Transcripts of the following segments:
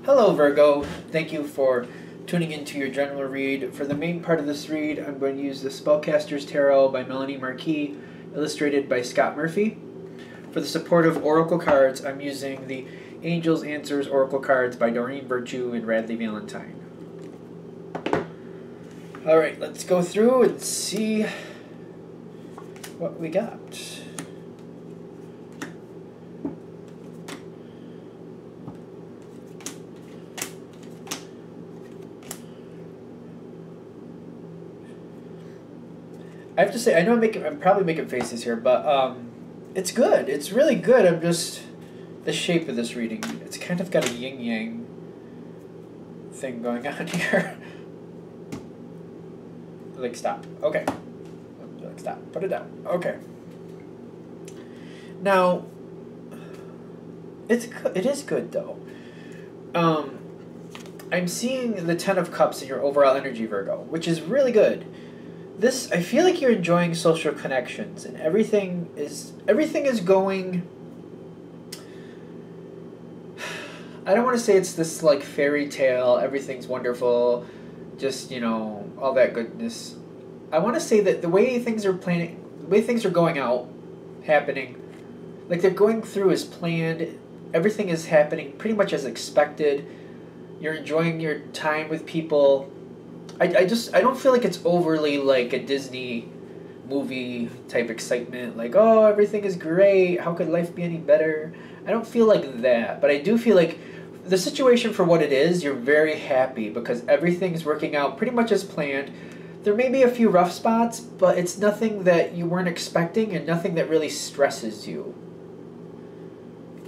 Hello Virgo, thank you for tuning into your general read. For the main part of this read, I'm going to use the Spellcaster's Tarot by Melanie Marquis, illustrated by Scott Murphy. For the supportive oracle cards, I'm using the Angels Answers Oracle cards by Doreen Virtue and Radley Valentine. Alright, let's go through and see what we got. I have to say, I know I'm probably making faces here, but it's good. It's really good. I'm just the shape of this reading. It's kind of got a yin-yang thing going on here. Like, stop. Okay. Like, stop. Put it down. Okay. Now, it is good though. I'm seeing the Ten of Cups in your overall energy, Virgo, which is really good. I feel like you're enjoying social connections, and everything is going. I don't want to say it's this like fairy tale, everything's wonderful, just, you know, all that goodness. I want to say that the way things are going out, happening, like they're going through as planned. Everything is happening pretty much as expected. You're enjoying your time with people. I don't feel like it's overly like a Disney movie type excitement, like, oh, everything is great, how could life be any better? I don't feel like that, but I do feel like the situation for what it is, you're very happy because everything's working out pretty much as planned. There may be a few rough spots, but it's nothing that you weren't expecting and nothing that really stresses you.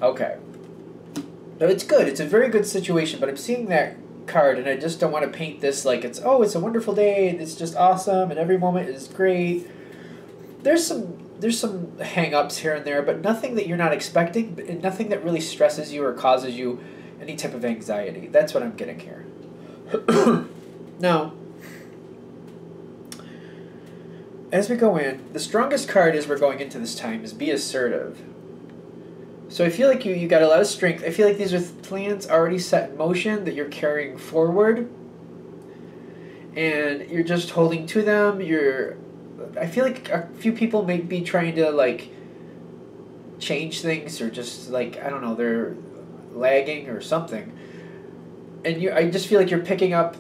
Okay. So it's good. It's a very good situation, but I'm seeing that card and I just don't want to paint this like it's a wonderful day and it's just awesome and every moment is great. There's some hang-ups here and there, but nothing that you're not expecting and nothing that really stresses you or causes you any type of anxiety. That's what I'm getting here. Now, as we go in, the strongest card as we're going into this time is Be Assertive. So I feel like you got a lot of strength. I feel like these are plans already set in motion that you're carrying forward. And you're just holding to them. I feel like a few people may be trying to like change things or just like, I don't know, they're lagging or something. And I just feel like you're picking up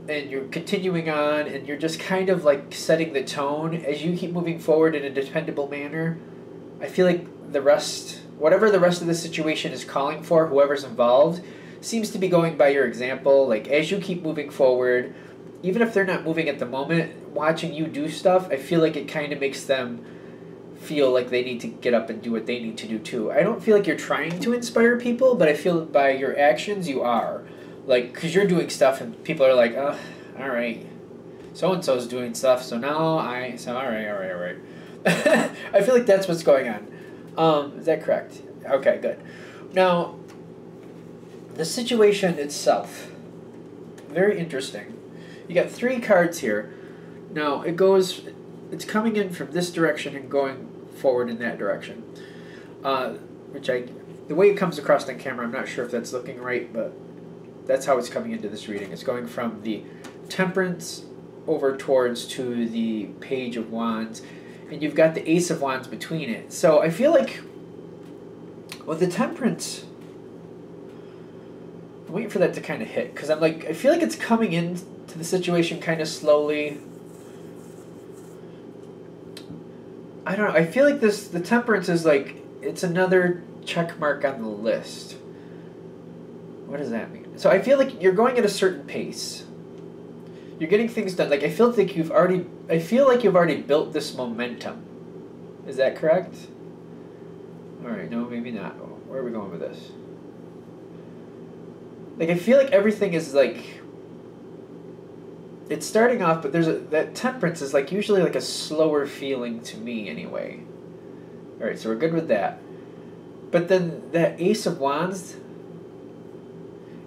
and you're continuing on and you're just kind of like setting the tone as you keep moving forward in a dependable manner. I feel like whatever the rest of the situation is calling for, whoever's involved, seems to be going by your example. Like, as you keep moving forward, even if they're not moving at the moment, watching you do stuff, I feel like it kind of makes them feel like they need to get up and do what they need to do too. I don't feel like you're trying to inspire people, but I feel by your actions you are. Like, because you're doing stuff and people are like, oh, all right, so-and-so's doing stuff, so now all right. I feel like that's what's going on. Is that correct? Okay, good. Now, the situation itself, very interesting. You got 3 cards here. Now, it's coming in from this direction and going forward in that direction. The way it comes across on camera, I'm not sure if that's looking right, but that's how it's coming into this reading. It's going from the Temperance over towards to the Page of Wands, and you've got the Ace of Wands between it. So I feel like with the Temperance, I'm waiting for that to kind of hit, because I feel like it's coming into the situation kind of slowly. I don't know, I feel like the Temperance is like, it's another check mark on the list. What does that mean? So I feel like you're going at a certain pace. You're getting things done. Like, I feel like you've already built this momentum. Is that correct? Alright, no, maybe not. Where are we going with this? Like, I feel like everything is like, it's starting off, but that Temperance is like usually like a slower feeling to me anyway. Alright, so we're good with that. But then that Ace of Wands,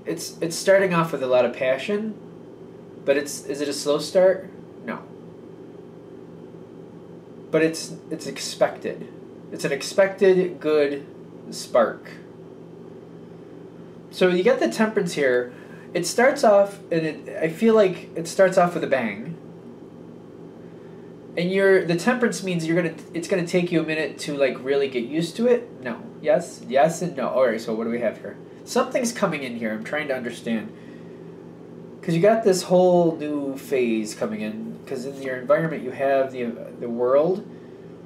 it's starting off with a lot of passion. But is it a slow start? No. But it's expected. It's an expected good spark. So you get the Temperance here. It starts off, and I feel like it starts off with a bang. And the Temperance means it's gonna take you a minute to like really get used to it. No, yes, yes, and no. All right. So what do we have here? Something's coming in here. I'm trying to understand. Because you got this whole new phase coming in. Because in your environment you have the world.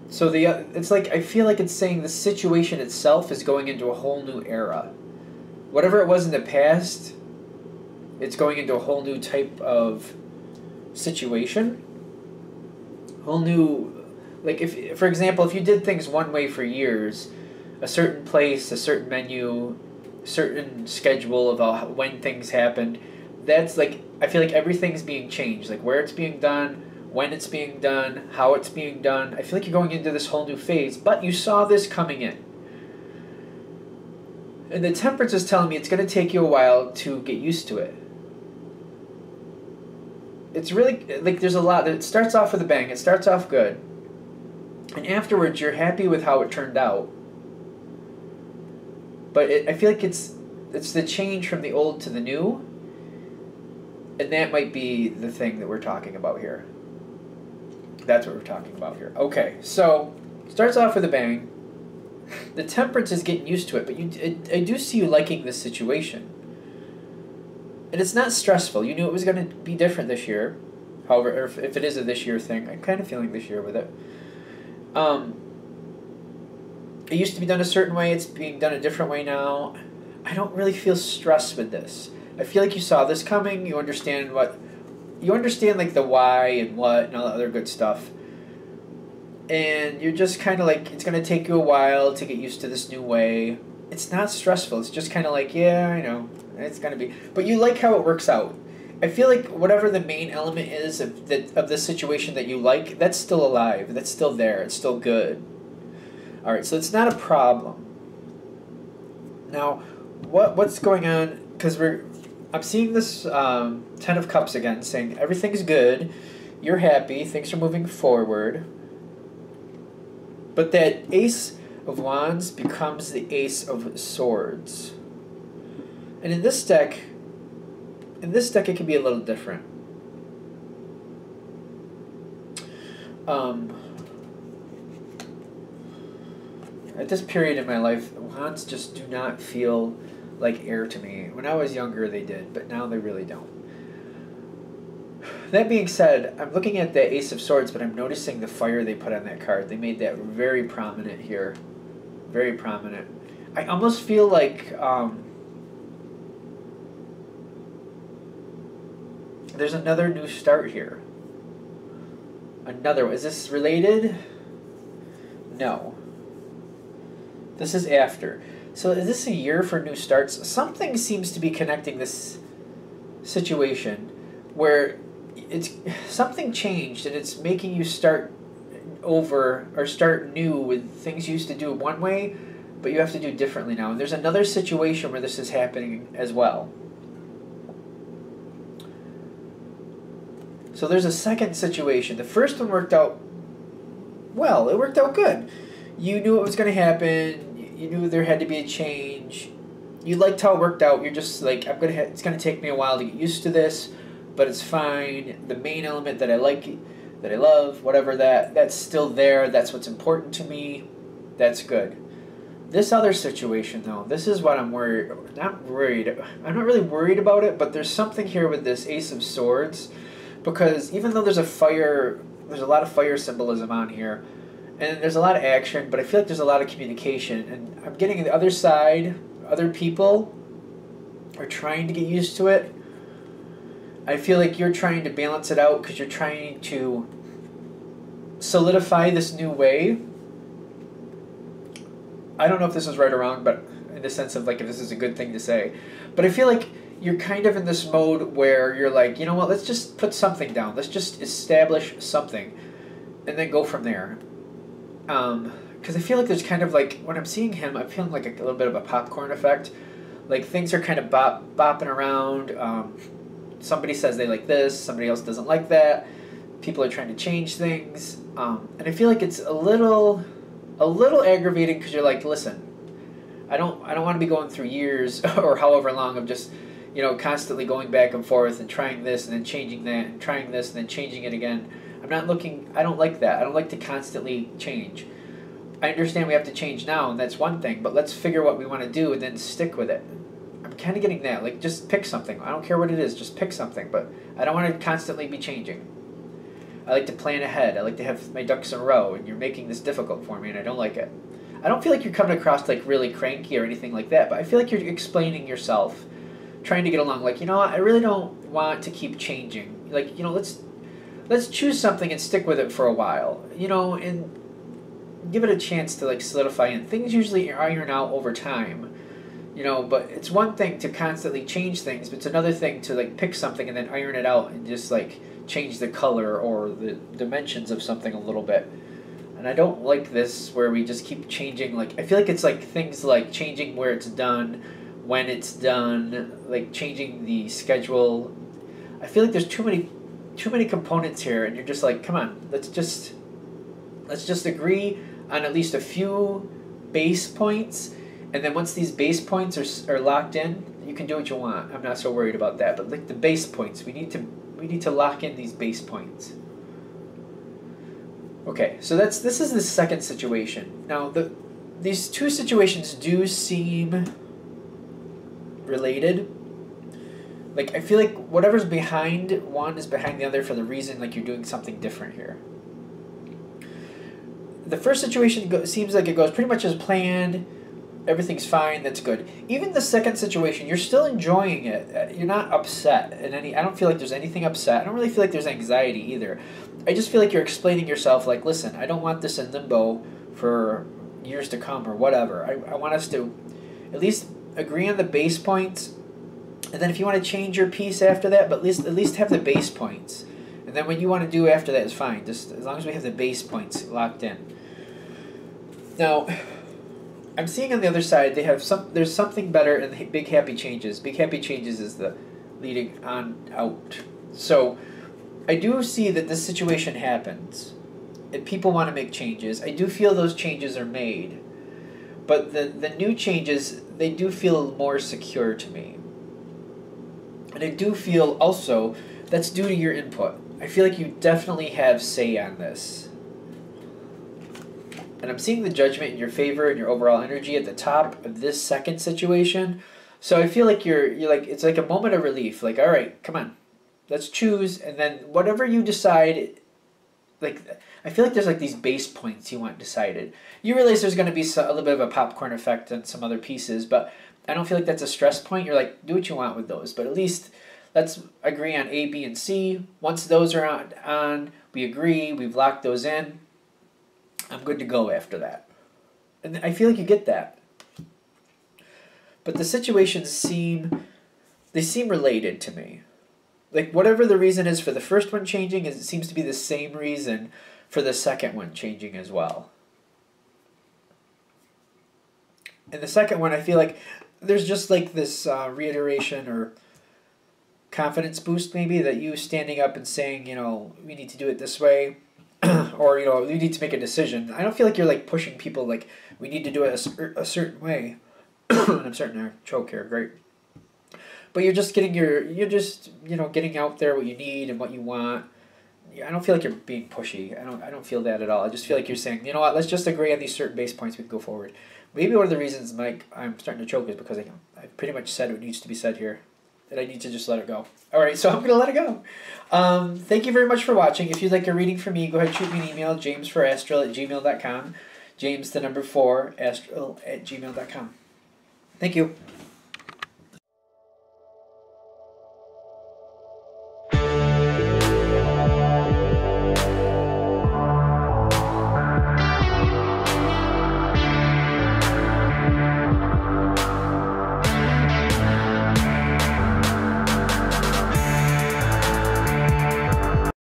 So it's like I feel like it's saying the situation itself is going into a whole new era. Whatever it was in the past, it's going into a whole new type of situation. Whole new, like if, for example, if you did things one way for years, a certain place, a certain menu, certain schedule of when things happened, that's like, I feel like everything's being changed, like where it's being done, when it's being done, how it's being done. I feel like you're going into this whole new phase, but you saw this coming in. And the Temperance is telling me it's going to take you a while to get used to it. It's really, like, there's a lot. It starts off with a bang. It starts off good. And afterwards, you're happy with how it turned out. But I feel like it's the change from the old to the new. And that might be the thing that we're talking about here. That's what we're talking about here. Okay, so, starts off with a bang. The Temperance is getting used to it, but I do see you liking this situation. And it's not stressful. You knew it was going to be different this year. However, if it is a this year thing, I'm kind of feeling this year with it. It used to be done a certain way. It's being done a different way now. I don't really feel stressed with this. I feel like you saw this coming. You understand like the why and what and all that other good stuff. And you're just kind of like, it's going to take you a while to get used to this new way. It's not stressful. It's just kind of like, yeah, I know. It's going to be. But you like how it works out. I feel like whatever the main element is of this situation that you like, that's still alive. That's still there. It's still good. All right, so it's not a problem. Now, what's going on? Because I'm seeing this Ten of Cups again, saying everything's good, you're happy, things are moving forward. But that Ace of Wands becomes the Ace of Swords. And in this deck it can be a little different. At this period in my life, Wands just do not feel like air to me. When I was younger they did, but now they really don't. That being said, I'm looking at the Ace of Swords, but I'm noticing the fire they put on that card. They made that very prominent here. Very prominent. I almost feel like there's another new start here. Another one. Is this related? No. This is after. So is this a year for new starts? Something seems to be connecting this situation where something changed and it's making you start over or start new with things you used to do one way, but you have to do differently now. And there's another situation where this is happening as well. So there's a second situation. The first one worked out well. It worked out good. You knew it was going to happen. You knew there had to be a change. You liked how it worked out. You're just like, it's going to take me a while to get used to this, but it's fine. The main element that I like, that I love, whatever that's still there. That's what's important to me. That's good. This other situation, though, this is what I'm worried. I'm not really worried about it, but there's something here with this Ace of Swords, because even though there's a lot of fire symbolism on here, and there's a lot of action, but I feel like there's a lot of communication, and I'm getting the other side, other people are trying to get used to it. I feel like you're trying to balance it out because you're trying to solidify this new way. I don't know if this is right or wrong, but in the sense of like if this is a good thing to say. But I feel like you're kind of in this mode where you're like, you know what, let's just put something down. Let's just establish something and then go from there. Because I feel like there's kind of like, when I'm seeing him, I'm feeling like a little bit of a popcorn effect. Like things are kind of bopping around. Somebody says they like this, somebody else doesn't like that. People are trying to change things. And I feel like it's a little aggravating because you're like, listen, I don't want to be going through years or however long of just, you know, constantly going back and forth and trying this and then changing that and trying this and then changing it again. I don't like that. I don't like to constantly change. I understand we have to change now, and that's one thing, but let's figure what we want to do and then stick with it. I'm kind of getting that. Like, just pick something. I don't care what it is, just pick something, but I don't want to constantly be changing. I like to plan ahead. I like to have my ducks in a row, and you're making this difficult for me, and I don't like it. I don't feel like you're coming across like really cranky or anything like that, but I feel like you're explaining yourself, trying to get along. Like, you know what, I really don't want to keep changing. Like, you know, let's choose something and stick with it for a while, you know, and give it a chance to like solidify. And things usually iron out over time, you know, but it's one thing to constantly change things, but it's another thing to like pick something and then iron it out and just like change the color or the dimensions of something a little bit. And I don't like this where we just keep changing. Like, I feel like it's like things like changing where it's done, when it's done, like changing the schedule. I feel like there's too many components here, and you're just like, come on, let's just agree on at least a few base points, and then once these base points are locked in, you can do what you want. I'm not so worried about that, but like the base points, we need to lock in these base points. Okay, so this is the second situation. Now these two situations do seem related. Like, I feel like whatever's behind one is behind the other for the reason like you're doing something different here. The first situation seems like it goes pretty much as planned. Everything's fine. That's good. Even the second situation, you're still enjoying it. You're not upset in any. I don't feel like there's anything upset. I don't really feel like there's anxiety either. I just feel like you're explaining yourself like, listen, I don't want this in limbo for years to come or whatever. I want us to at least agree on the base points, and then if you want to change your piece after that, but at least have the base points. And then what you want to do after that is fine, just as long as we have the base points locked in. Now, I'm seeing on the other side there's something better in the big happy changes. Big happy changes is the leading on out. So I do see that this situation happens, and people want to make changes. I do feel those changes are made, but the new changes, they do feel more secure to me. And I do feel also that's due to your input. I feel like you definitely have say on this. And I'm seeing the judgment in your favor and your overall energy at the top of this second situation. So I feel like you're like, it's like a moment of relief. Like, all right, come on, let's choose. And then whatever you decide, like, I feel like there's like these base points you want decided. You realize there's going to be a little bit of a popcorn effect on some other pieces, but I don't feel like that's a stress point. You're like, do what you want with those. But at least let's agree on A, B, and C. Once those are on, we agree, we've locked those in. I'm good to go after that. And I feel like you get that. But the situations seem related to me. Like, whatever the reason is for the first one changing, it seems to be the same reason for the second one changing as well. And the second one, I feel like there's just like this reiteration or confidence boost maybe, that you standing up and saying, you know, we need to do it this way. Or, you know, you need to make a decision. I don't feel like you're like pushing people like, we need to do it a certain way. And I'm starting to choke here, great. But you're just getting getting out there what you need and what you want. I don't feel like you're being pushy. I don't feel that at all. I just feel like you're saying, you know what, let's just agree on these certain base points, we can go forward. Maybe one of the reasons, Mike, I'm starting to choke is because I pretty much said what needs to be said here. That I need to just let it go. All right, so I'm going to let it go. Thank you very much for watching. If you'd like a reading from me, go ahead and shoot me an email, jamesforastral@gmail.com. James, the number 4, astral@gmail.com. Thank you.